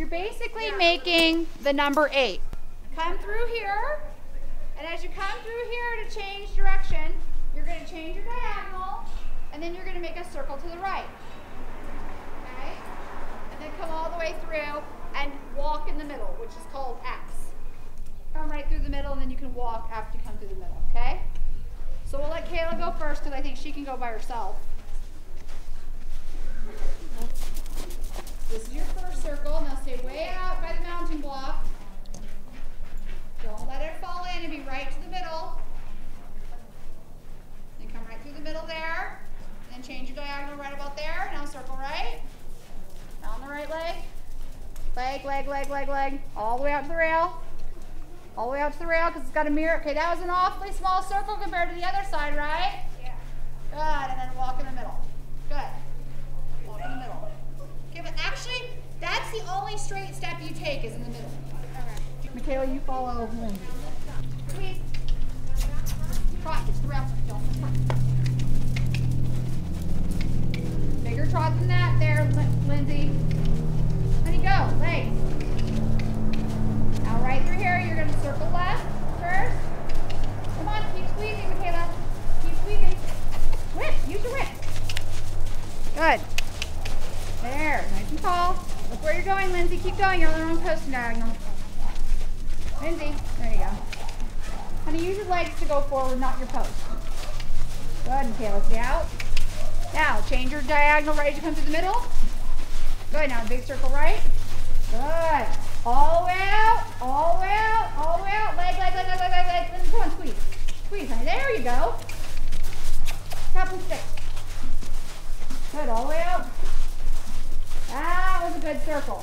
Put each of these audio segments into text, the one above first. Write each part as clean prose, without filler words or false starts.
You're basically making the number 8. Come through here, and as you come through here to change direction, you're going to change your diagonal, and then you're going to make a circle to the right. Okay? And then come all the way through and walk in the middle, which is called X. Come right through the middle, and then you can walk after you come through the middle, okay? So we'll let Kayla go first because I think she can go by herself. This is your first circle. Now stay way out by the mounting block. Don't let it fall in and be right to the middle. Then come right through the middle there. And then change your diagonal right about there. Now circle right. Down the right leg. Leg, leg, leg, leg, leg. All the way out to the rail. All the way out to the rail because it's got a mirror. Okay, that was an awfully small circle compared to the other side, right? Yeah. Good, and then walk in the middle. Good. Walk in the middle. Okay, but actually, that's the only straight step you take is in the middle. Okay. Michaela, you follow Lindsay. Squeeze. Trot, get to the rail. Don't trot. Bigger trot than that there, Lindsay. Let it go, legs. Now right through here, you're going to circle left first. Come on, keep squeezing, Michaela. Keep squeezing. Whip, use your whip. Good. There, nice and tall. Look where you're going, Lindsay. Keep going. You're on the wrong post diagonal. Lindsay, there you go. Honey, use your legs to go forward, not your post. Good, Michaela, stay out. Now, change your diagonal right as you come through the middle. Good, now big circle right. Good. All the way out, all the way out, all the way out. Leg, leg, leg, leg, leg, leg, leg. Lindsay, come on, squeeze. Squeeze, honey. There you go. Tap and stick. Good, all the way out. That was a good circle.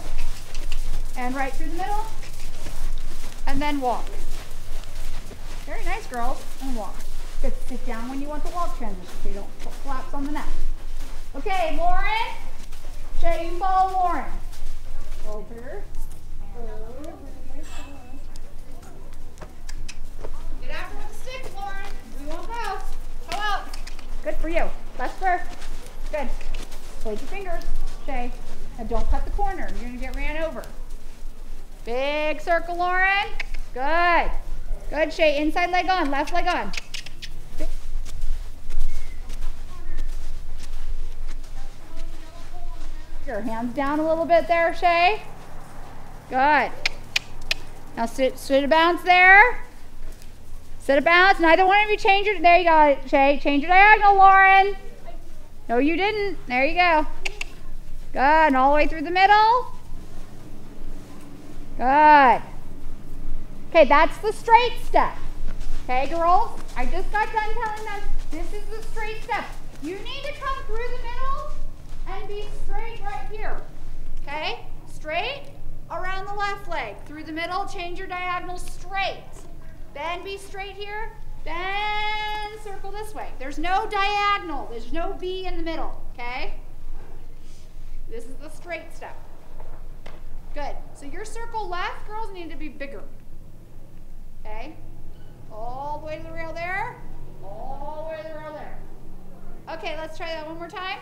And right through the middle. And then walk. Very nice, girls. And walk. Good. Sit down when you want the walk transition so you don't collapse on the neck. Okay, Lauren. Shay, you follow Lauren. Over. Get after with the stick, Lauren. We won't go. Go out. Good for you. Left first. Good. Place your fingers, Shay. And don't cut the corner. You're going to get ran over. Big circle, Lauren. Good. Good, Shay. Inside leg on. Left leg on. Your hands down a little bit there, Shay. Good. Now sit a bounce there. Sit a bounce. Neither one of you change your, there you go, Shay. Change your diagonal, Lauren. No, you didn't. There you go. Good. And all the way through the middle. Good. Okay, that's the straight step. Okay, girls? I just got done telling them this is the straight step. You need to come through the middle and be straight right here. Okay? Straight around the left leg. Through the middle, change your diagonal straight. Then be straight here. Then circle this way. There's no diagonal. There's no B in the middle. Okay? This is the straight step. Good. So your circle left, girls, need to be bigger. Okay? All the way to the rail there. All the way to the rail there. Okay, let's try that one more time.